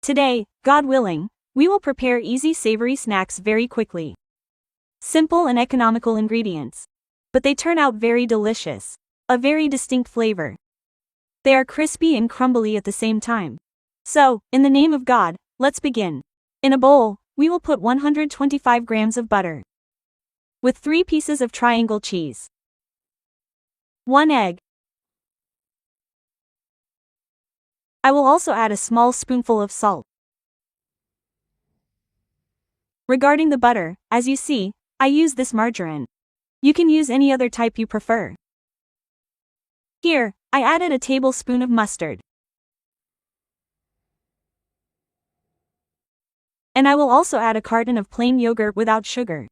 Today, God willing, we will prepare easy savory snacks very quickly. Simple and economical ingredients. But they turn out very delicious. A very distinct flavor. They are crispy and crumbly at the same time. So, in the name of God, let's begin. In a bowl, we will put 125 grams of butter. With 3 pieces of triangle cheese. 1 egg. I will also add a small spoonful of salt. Regarding the butter, as you see, I use this margarine. You can use any other type you prefer. Here, I added a tablespoon of mustard. And I will also add a carton of plain yogurt without sugar.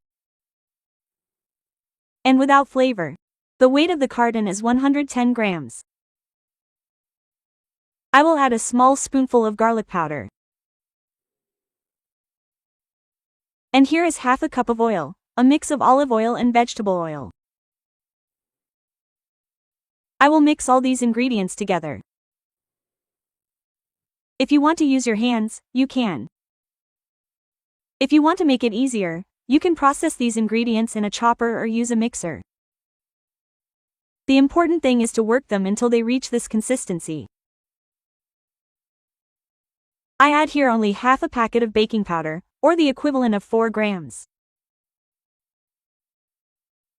And without flavor. The weight of the carton is 110 grams. I will add a small spoonful of garlic powder. And here is half a cup of oil, a mix of olive oil and vegetable oil. I will mix all these ingredients together. If you want to use your hands, you can. If you want to make it easier, you can process these ingredients in a chopper or use a mixer. The important thing is to work them until they reach this consistency. I add here only half a packet of baking powder, or the equivalent of 4 grams.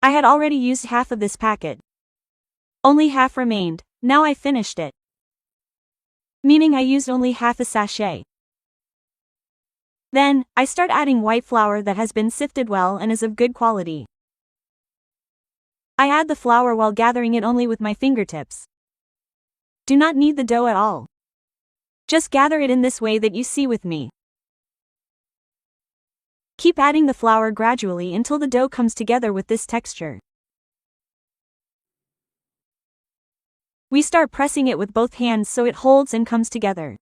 I had already used half of this packet. Only half remained, now I finished it. Meaning I used only half a sachet. Then, I start adding white flour that has been sifted well and is of good quality. I add the flour while gathering it only with my fingertips. Do not knead the dough at all. Just gather it in this way that you see with me. Keep adding the flour gradually until the dough comes together with this texture. We start pressing it with both hands so it holds and comes together.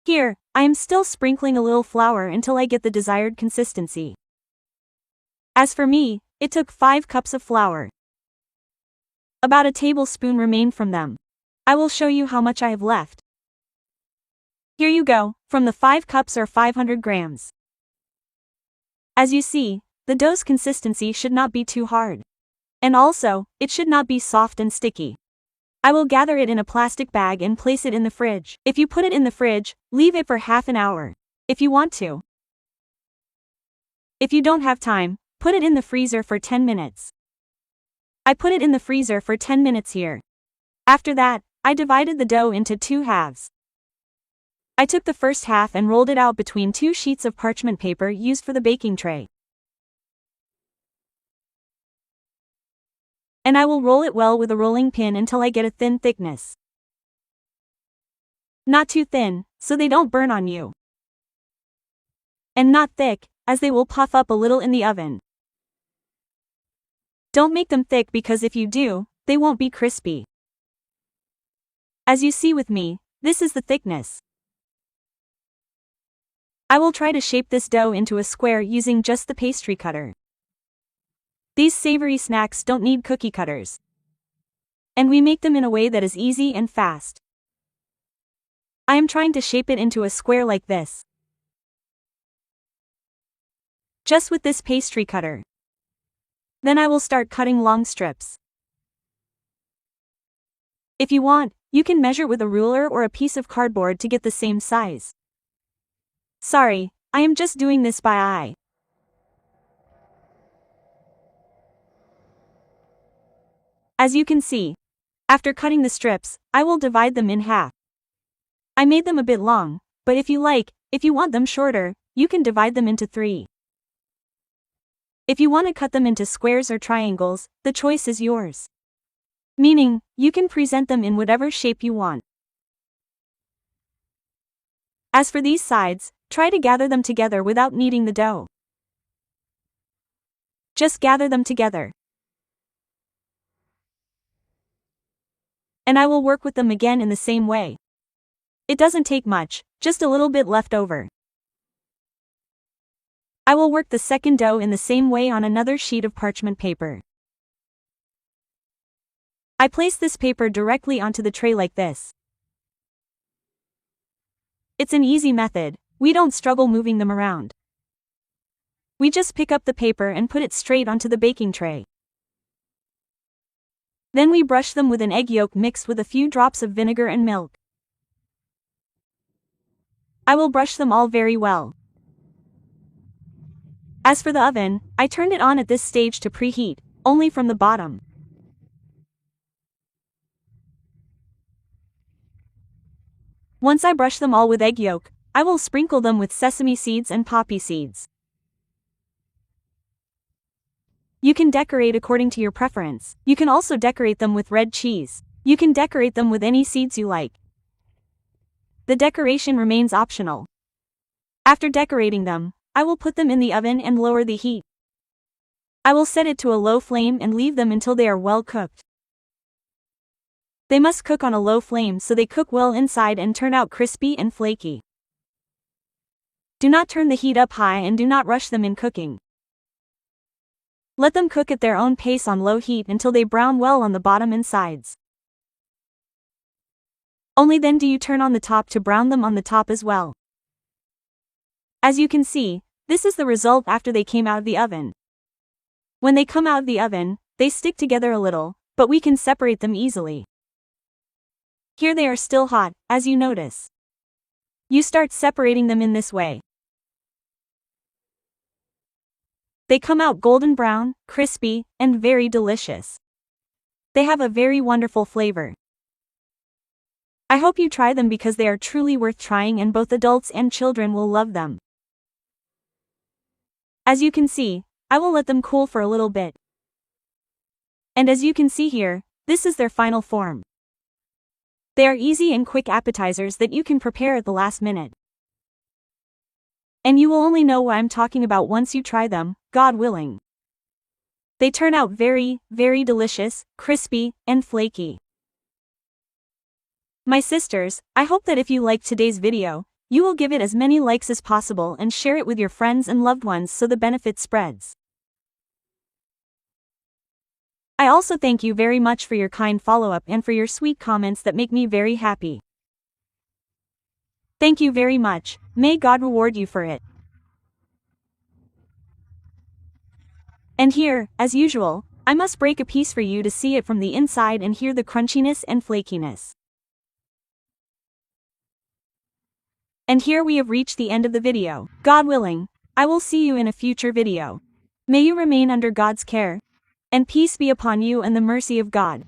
Here, I am still sprinkling a little flour until I get the desired consistency. As for me, it took 5 cups of flour. About a tablespoon remained from them. I will show you how much I have left. Here you go, from the 5 cups or 500 grams. As you see, the dough's consistency should not be too hard. And also, it should not be soft and sticky. I will gather it in a plastic bag and place it in the fridge. If you put it in the fridge, leave it for half an hour. If you want to. If you don't have time, put it in the freezer for 10 minutes. I put it in the freezer for 10 minutes here. After that, I divided the dough into 2 halves. I took the first half and rolled it out between 2 sheets of parchment paper used for the baking tray. And I will roll it well with a rolling pin until I get a thin thickness. Not too thin, so they don't burn on you. And not thick, as they will puff up a little in the oven. Don't make them thick because if you do, they won't be crispy. As you see with me, this is the thickness. I will try to shape this dough into a square using just the pastry cutter. These savory snacks don't need cookie cutters. And we make them in a way that is easy and fast. I am trying to shape it into a square like this. Just with this pastry cutter. Then I will start cutting long strips. If you want, you can measure with a ruler or a piece of cardboard to get the same size. Sorry, I am just doing this by eye. As you can see, after cutting the strips, I will divide them in half. I made them a bit long, but if you want them shorter, you can divide them into 3. If you want to cut them into squares or triangles, the choice is yours. Meaning, you can present them in whatever shape you want. As for these sides, try to gather them together without kneading the dough. Just gather them together. And I will work with them again in the same way. It doesn't take much, just a little bit left over. I will work the second dough in the same way on another sheet of parchment paper. I place this paper directly onto the tray like this. It's an easy method, we don't struggle moving them around. We just pick up the paper and put it straight onto the baking tray. Then we brush them with an egg yolk mixed with a few drops of vinegar and milk. I will brush them all very well. As for the oven, I turned it on at this stage to preheat, only from the bottom. Once I brush them all with egg yolk, I will sprinkle them with sesame seeds and poppy seeds. You can decorate according to your preference. You can also decorate them with red cheese. You can decorate them with any seeds you like. The decoration remains optional. After decorating them, I will put them in the oven and lower the heat. I will set it to a low flame and leave them until they are well cooked. They must cook on a low flame so they cook well inside and turn out crispy and flaky. Do not turn the heat up high and do not rush them in cooking. Let them cook at their own pace on low heat until they brown well on the bottom and sides. Only then do you turn on the top to brown them on the top as well. As you can see, this is the result after they came out of the oven. When they come out of the oven, they stick together a little, but we can separate them easily. Here they are still hot, as you notice. You start separating them in this way. They come out golden brown, crispy, and very delicious. They have a very wonderful flavor. I hope you try them because they are truly worth trying and both adults and children will love them. As you can see, I will let them cool for a little bit. And as you can see here, this is their final form. They are easy and quick appetizers that you can prepare at the last minute. And you will only know what I'm talking about once you try them, God willing. They turn out very, very delicious, crispy, and flaky. My sisters, I hope that if you liked today's video, you will give it as many likes as possible and share it with your friends and loved ones so the benefit spreads. I also thank you very much for your kind follow-up and for your sweet comments that make me very happy. Thank you very much, may God reward you for it. And here, as usual, I must break a piece for you to see it from the inside and hear the crunchiness and flakiness. And here we have reached the end of the video. God willing, I will see you in a future video. May you remain under God's care, and peace be upon you and the mercy of God.